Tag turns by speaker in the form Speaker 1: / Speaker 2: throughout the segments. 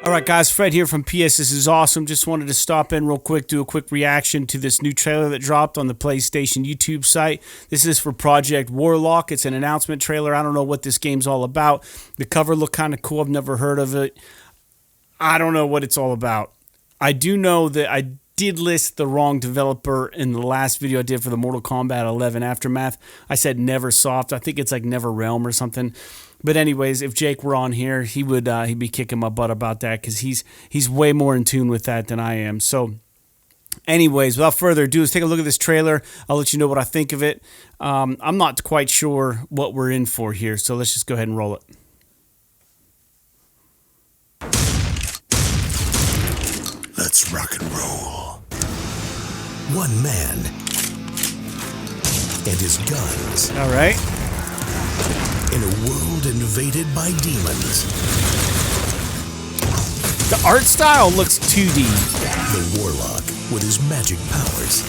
Speaker 1: All right, guys, Fred here from PS. This is awesome. Just wanted to stop in real quick, do a quick reaction to this new trailer that dropped on the PlayStation YouTube site. This is for Project Warlock. It's an announcement trailer. I don't know what this game's all about. The cover looked kind of cool. I've never heard of it. I don't know what it's all about. I do know that I did list the wrong developer in the last video I did for the Mortal Kombat 11 Aftermath. I said Neversoft. I think it's like NeverRealm or something. But anyways, if Jake were on here, he'd be kicking my butt about that because he's way more in tune with that than I am. So anyways, without further ado, let's take a look at this trailer. I'll let you know what I think of it. I'm not quite sure what we're in for here, so let's just go ahead and roll it.
Speaker 2: Let's rock and roll. One man and his guns.
Speaker 1: All right.
Speaker 2: In a world invaded by demons.
Speaker 1: The art style looks 2D.
Speaker 2: The Warlock with his magic powers.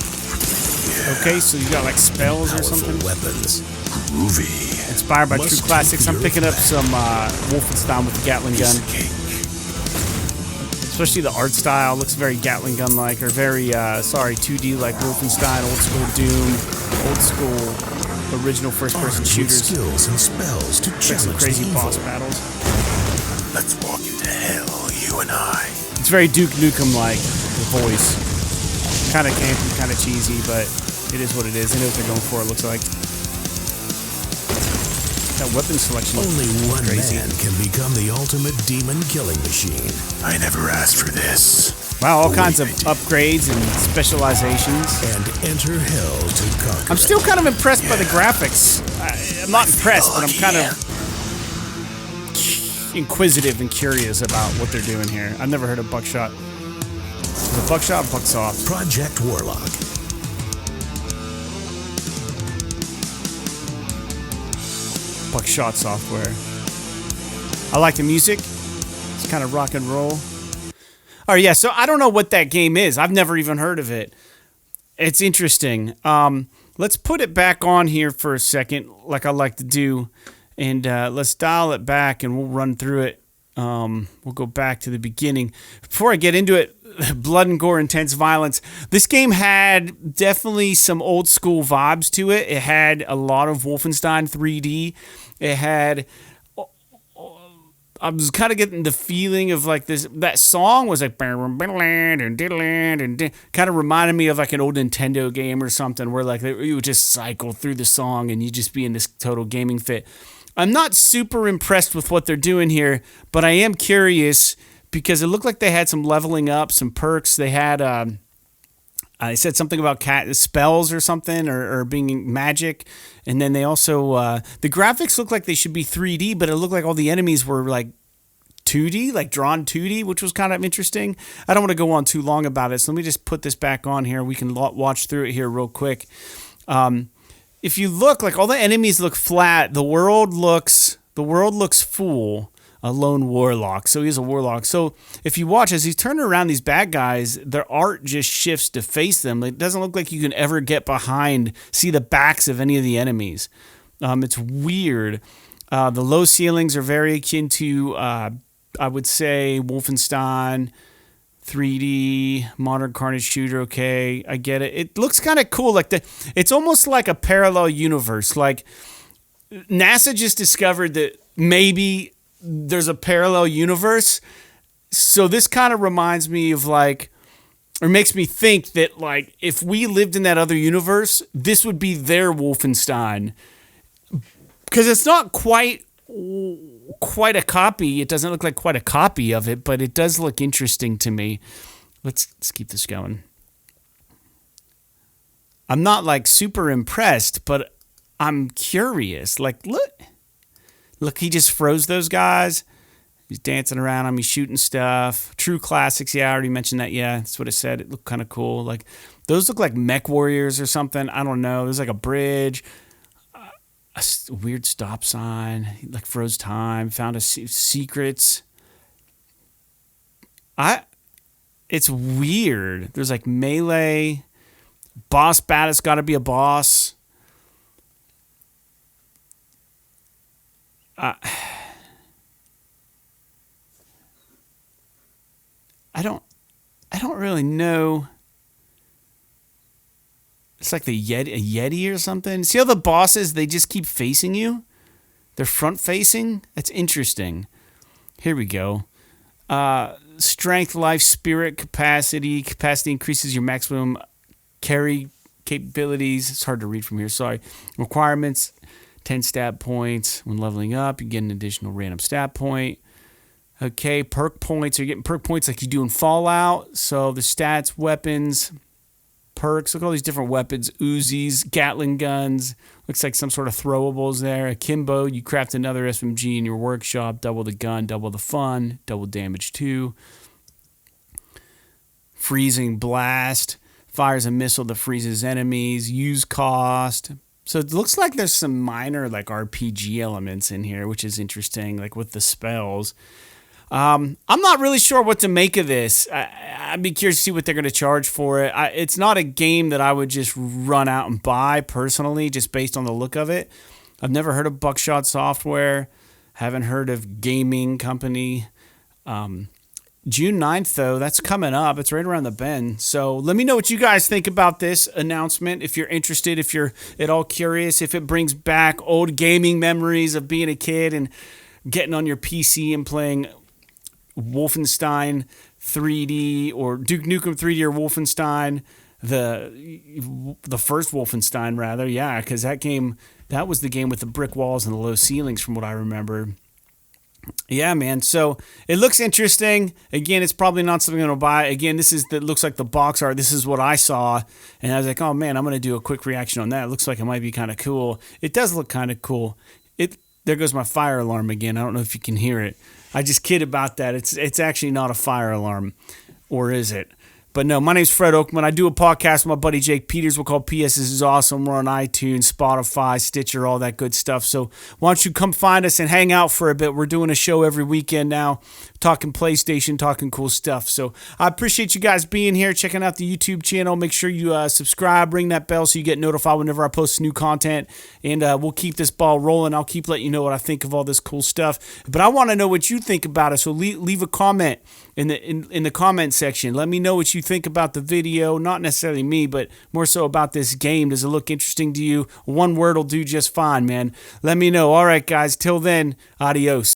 Speaker 1: Okay, so you got like spells or something?
Speaker 2: Weapons. Groovy.
Speaker 1: Inspired by true classics. I'm picking up some Wolfenstein with the Gatling gun. Especially the art style looks very Gatling gun-like, or very, 2D like Wolfenstein, old school Doom, old school original first-person shooters.
Speaker 2: Skills and spells to
Speaker 1: like some crazy boss battles.
Speaker 2: Let's walk into hell, you and I.
Speaker 1: It's very Duke Nukem-like, the voice. Kind of campy, kind of cheesy, but it is what it is. I know what they're going for, it looks like. That weapon selection
Speaker 2: Only one
Speaker 1: crazy.
Speaker 2: man can become the ultimate demon killing machine. I never asked for this.
Speaker 1: Wow, all kinds of upgrades and specializations.
Speaker 2: And enter hell to conquer.
Speaker 1: I'm still kind of impressed by the graphics. I'm not impressed, but I'm kind of inquisitive and curious about what they're doing here. I've never heard of Buckshot. Is it Buckshot or Bucksoft?
Speaker 2: Project Warlock.
Speaker 1: Buckshot Software. I like the music. It's kind of rock and roll. Oh yeah, so I don't know what that game is. I've never even heard of it. It's interesting. Let's put it back on here for a second, like I like to do, and let's dial it back, and we'll run through it. We'll go back to the beginning. Before I get into it, blood and gore, intense violence. This game had definitely some old school vibes to it. It had a lot of Wolfenstein 3D. It had... I was kind of getting the feeling of like this. That song was like kind of reminded me of like an old Nintendo game or something, where like you would just cycle through the song and you just be in this total gaming fit. I'm not super impressed with what they're doing here, but I am curious because it looked like they had some leveling up, some perks. They had I said something about spells or something, or being magic. And then they also, the graphics look like they should be 3D, but it looked like all the enemies were like 2D, like drawn 2D, which was kind of interesting. I don't want to go on too long about it, so let me just put this back on here. We can watch through it here real quick. If you look, like all the enemies look flat. The world looks full. A lone warlock. So he's a warlock. So if you watch, as he's turning around these bad guys, their art just shifts to face them. It doesn't look like you can ever get behind, see the backs of any of the enemies. It's weird. The low ceilings are very akin to, I would say, Wolfenstein 3D, modern Carnage shooter. Okay, I get it. It looks kind of cool. Like it's almost like a parallel universe. Like NASA just discovered that maybe there's a parallel universe. So this kind of reminds me of like, or makes me think that like, if we lived in that other universe, this would be their Wolfenstein. Because it's not quite a copy. It doesn't look like quite a copy of it, but it does look interesting to me. Let's keep this going. I'm not like super impressed, but I'm curious. Like, look, he just froze those guys. He's dancing around them. He's shooting stuff. True classics. Yeah, I already mentioned that. Yeah, that's what it said. It looked kind of cool. Like, those look like mech warriors or something. I don't know. There's like a bridge, a weird stop sign. He like froze time. Found a secrets. It's weird. There's like melee. Boss bat. It's got to be a boss. I don't really know. It's like a Yeti or something. See how the bosses, they just keep facing you? They're front facing? That's interesting. Here we go. Strength, life, spirit, capacity. Capacity increases your maximum carry capabilities. It's hard to read from here, sorry. Requirements, 10 stat points. When leveling up, you get an additional random stat point. Okay, perk points. You're getting perk points like you do in Fallout. So the stats, weapons, perks. Look at all these different weapons. Uzis, Gatling guns. Looks like some sort of throwables there. Akimbo, you craft another SMG in your workshop. Double the gun, double the fun, double damage too. Freezing blast. Fires a missile that freezes enemies. Use cost. So it looks like there's some minor like RPG elements in here, which is interesting, like with the spells. I'm not really sure what to make of this. I'd be curious to see what they're going to charge for it. It's not a game that I would just run out and buy personally, just based on the look of it. I've never heard of Buckshot Software. Haven't heard of Gaming Company. June 9th, though, that's coming up. It's right around the bend. So let me know what you guys think about this announcement. If you're interested, if you're at all curious, if it brings back old gaming memories of being a kid and getting on your PC and playing Wolfenstein 3D or Duke Nukem 3D or Wolfenstein, the first Wolfenstein rather, yeah, because that was the game with the brick walls and the low ceilings from what I remember. Yeah, man. So it looks interesting. Again, it's probably not something I'm gonna buy. Again, looks like the box art. This is what I saw, and I was like, oh man, I'm gonna do a quick reaction on that. It looks like it might be kind of cool. It does look kind of cool. There goes my fire alarm again. I don't know if you can hear it. I just kid about that. It's actually not a fire alarm, or is it? But no, my name's Fred Oakman. I do a podcast with my buddy Jake Peters. We're called PS This Is Awesome. We're on iTunes, Spotify, Stitcher, all that good stuff. So why don't you come find us and hang out for a bit? We're doing a show every weekend now, talking PlayStation, talking cool stuff. So I appreciate you guys being here, checking out the YouTube channel. Make sure you subscribe, ring that bell so you get notified whenever I post new content. And we'll keep this ball rolling. I'll keep letting you know what I think of all this cool stuff. But I want to know what you think about it. So leave a comment in the comment section. Let me know what you think about the video. Not necessarily me, but more so about this game. Does it look interesting to you? One word will do just fine, man. Let me know. All right, guys. Till then, adios.